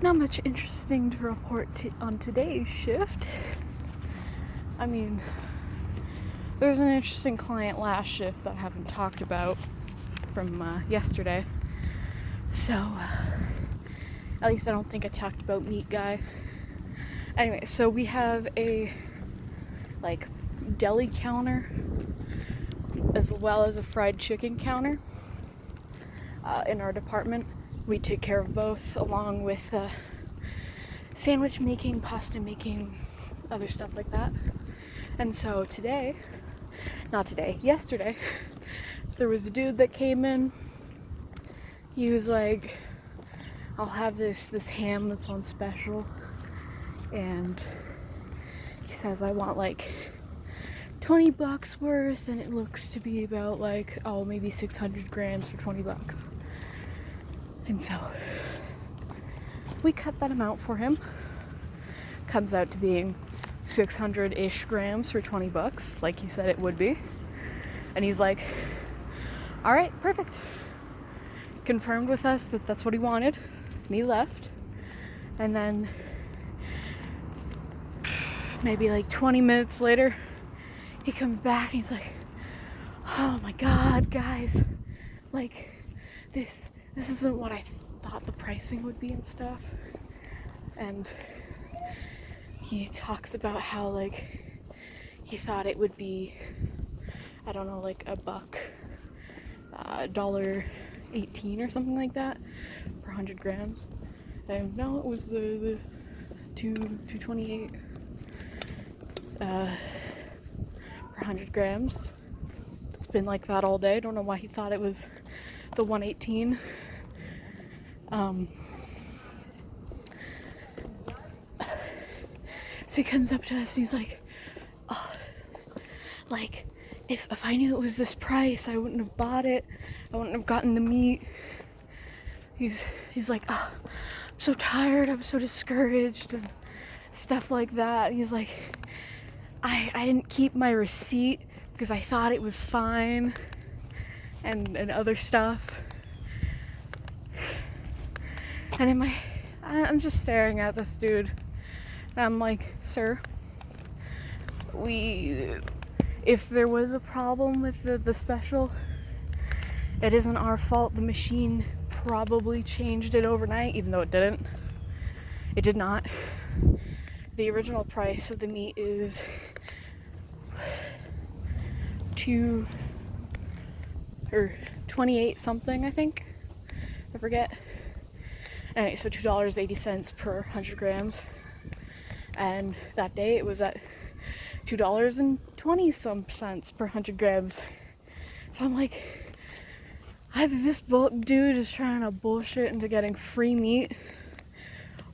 Not much interesting to report on today's shift. I mean, there's an interesting client last shift that I haven't talked about from yesterday. So, at least I don't think I talked about Meat Guy. Anyway, so we have a, deli counter as well as a fried chicken counter in our department. We take care of both, along with sandwich making, pasta making, other stuff like that. And so yesterday, there was a dude that came in. He was like, I'll have this ham that's on special. And he says, I want $20 worth, and it looks to be about maybe 600 grams for $20. And so we cut that amount for him. Comes out to being 600-ish grams for $20, like he said it would be. And he's like, all right, perfect. Confirmed with us that that's what he wanted. And he left. And then maybe 20 minutes later, he comes back and he's like, oh my God, guys, this isn't what I thought the pricing would be and stuff. And he talks about how he thought it would be, I don't know, $1.18 or something like that per 100 grams. And no, it was the $2.28 per 100 grams. It's been like that all day. I don't know why he thought it was the 118. So he comes up to us and he's like, oh, if I knew it was this price, I wouldn't have bought it. I wouldn't have gotten the meat. He's like, oh, I'm so tired. I'm so discouraged and stuff like that. He's like, I didn't keep my receipt because I thought it was fine and other stuff. And I'm just staring at this dude. And I'm like, sir, if there was a problem with the special, it isn't our fault. The machine probably changed it overnight, even though it didn't. It did not. The original price of the meat is $28 something, I think. I forget. Anyway, so $2.80 per 100 grams. And that day it was at $2.20 some cents per 100 grams. So I'm like, either this dude is trying to bullshit into getting free meat,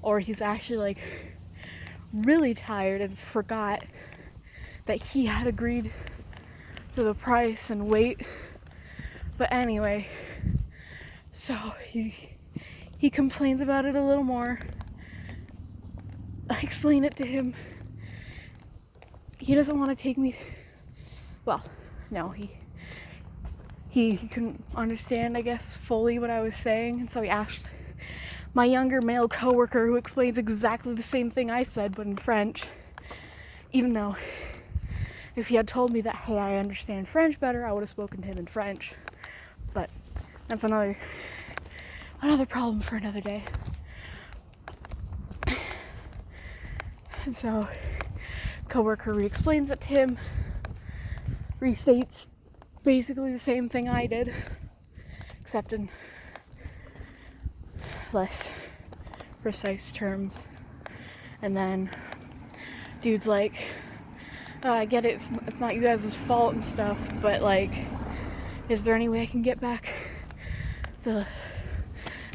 or he's actually really tired and forgot that he had agreed to the price and weight. But anyway, so he complains about it a little more. I explain it to him. He doesn't want to take me. Well, no, he couldn't understand, I guess, fully what I was saying, and so he asked my younger male coworker, who explains exactly the same thing I said, but in French. Even though, if he had told me that, hey, I understand French better, I would have spoken to him in French. But that's another problem for another day. And so, coworker re-explains it to him, restates basically the same thing I did, except in less precise terms. And then dude's like, oh, I get it, it's not you guys' fault and stuff, but is there any way I can get back the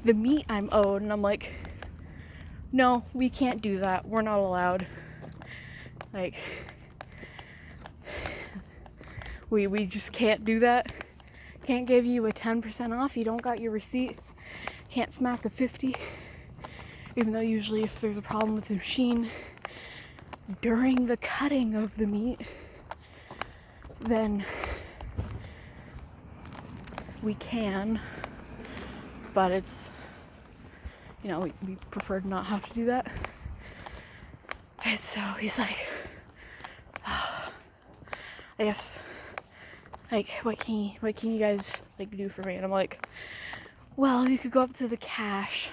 meat I'm owed? And I'm like, no, we can't do that. We're not allowed. We just can't do that. Can't give you a 10% off. You don't got your receipt. Can't smack a 50. Even though usually if there's a problem with the machine during the cutting of the meat, then we can. But it's, you know, we prefer to not have to do that. And so he's like, oh, I guess, like, what can you guys, like, do for me? And I'm like, well, you could go up to the cash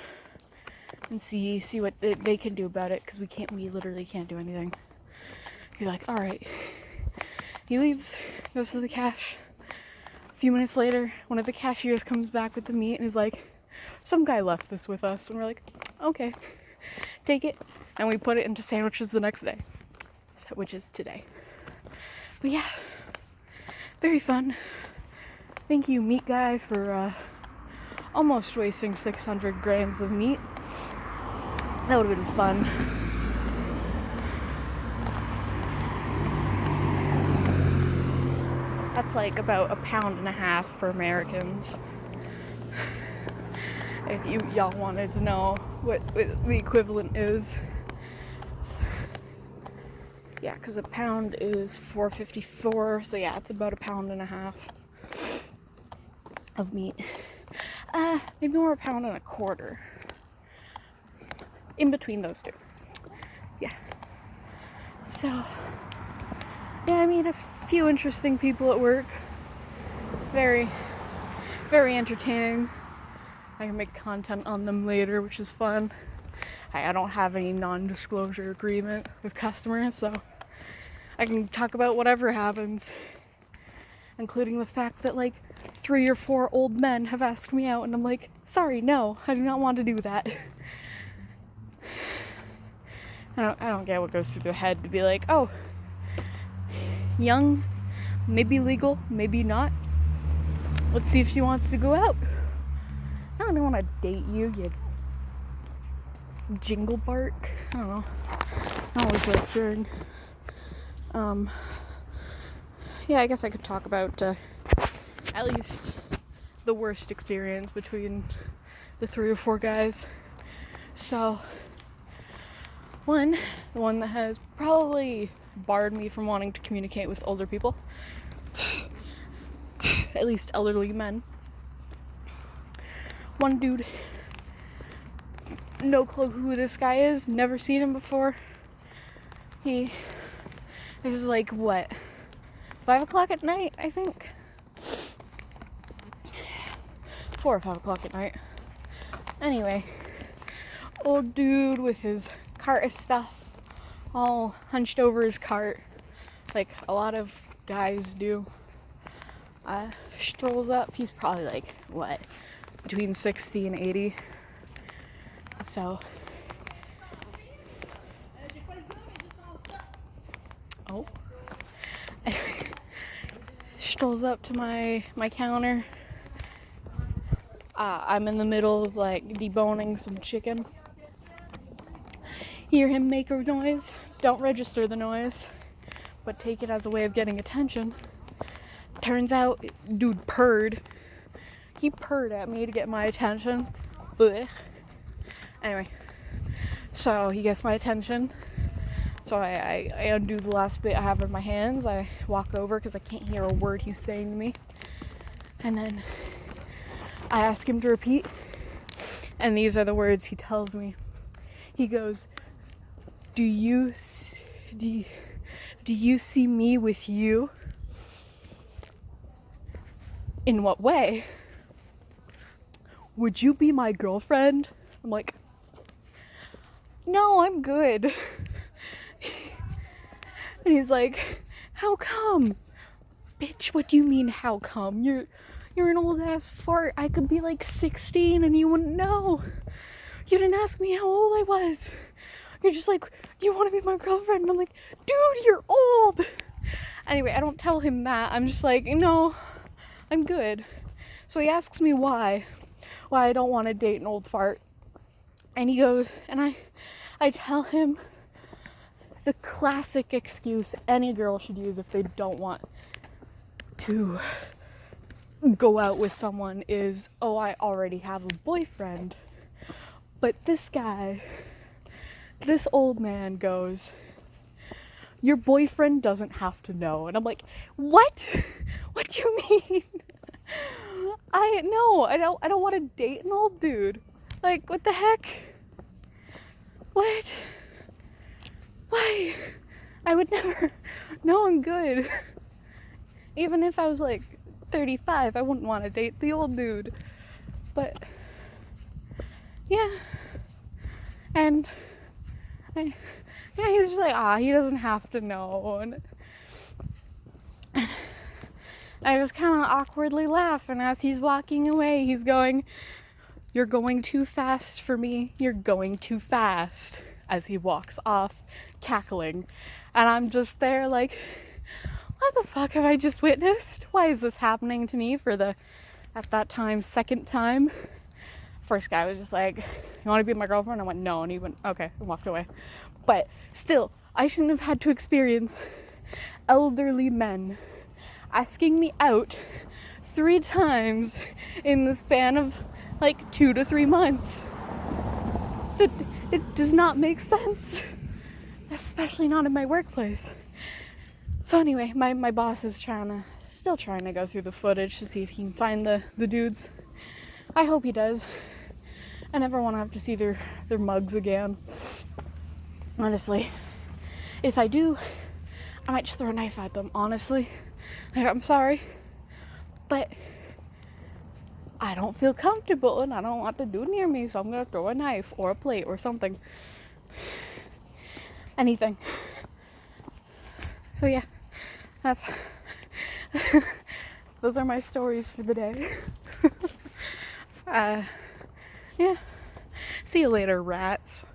and see what they can do about it, because we literally can't do anything. He's like, all right. He leaves, goes to the cash. A few minutes later, one of the cashiers comes back with the meat and is like, some guy left this with us. And we're like, okay, take it. And we put it into sandwiches the next day, which is today. But yeah, very fun. Thank you, meat guy, for almost wasting 600 grams of meat. That would have been fun. That's like about 1.5 pounds for Americans. If y'all wanted to know what the equivalent is. Yeah, because a pound is $4.54, so yeah, it's about 1.5 pounds of meat. Maybe more 1.25 pounds. In between those two. Yeah. So, yeah, I meet a few interesting people at work. Very, very entertaining. I can make content on them later, which is fun. I don't have any non-disclosure agreement with customers, so I can talk about whatever happens, including the fact that like 3 or 4 old men have asked me out, and I'm like, sorry, no, I do not want to do that. I don't get what goes through their head to be like, oh, young, maybe legal, maybe not. Let's see if she wants to go out. I don't want to date you, you jingle bark. I don't know. I always like saying. Yeah, I guess I could talk about at least the worst experience between the 3 or 4 guys. So, the one that has probably barred me from wanting to communicate with older people, at least elderly men. One dude, no clue who this guy is, never seen him before. This is like, what, 5 o'clock at night, I think? 4 or 5 o'clock at night. Anyway, old dude with his cart of stuff all hunched over his cart, like a lot of guys do. Strolls up. He's probably like, what, between 60 and 80. So, strolls up to my counter. I'm in the middle of like deboning some chicken. Hear him make a noise. Don't register the noise, but take it as a way of getting attention. Turns out, dude purred. He purred at me to get my attention. Blech. Anyway, so he gets my attention. So I undo the last bit I have in my hands. I walk over because I can't hear a word he's saying to me. And then I ask him to repeat. And these are the words he tells me. He goes, Do you see me with you? In what way? Would you be my girlfriend? I'm like, no, I'm good. And he's like, how come? Bitch, what do you mean, how come? You're an old ass fart. I could be like 16 and you wouldn't know. You didn't ask me how old I was. You're just like, you want to be my girlfriend? And I'm like, dude, you're old. Anyway, I don't tell him that. I'm just like, no, I'm good. So he asks me why I don't want to date an old fart. And he goes, and I tell him the classic excuse any girl should use if they don't want to go out with someone is, oh, I already have a boyfriend. But this old man goes, your boyfriend doesn't have to know. And I'm like, what? What do you mean? I don't want to date an old dude. Like, what the heck? What? Why? I would never. No, I'm good. Even if I was like 35, I wouldn't want to date the old dude. But, yeah. And, yeah, he's just like, he doesn't have to know. And I just kind of awkwardly laugh, and as he's walking away, he's going, "You're going too fast for me. You're going too fast," as he walks off, cackling. And I'm just there like, what the fuck have I just witnessed? Why is this happening to me for the, at that time, second time? First guy was just like, "You want to be my girlfriend?" I went, "No," and he went, "Okay," and walked away. But still, I shouldn't have had to experience elderly men asking me out 3 times in the span of like 2 to 3 months. It does not make sense, especially not in my workplace. So anyway, my boss is still trying to go through the footage to see if he can find the dudes. I hope he does. I never want to have to see their mugs again. Honestly, if I do, I might just throw a knife at them, honestly. Like, I'm sorry, but I don't feel comfortable and I don't want the dude near me, so I'm gonna throw a knife or a plate or something. Anything. So yeah, that's those are my stories for the day. Yeah. See you later, rats.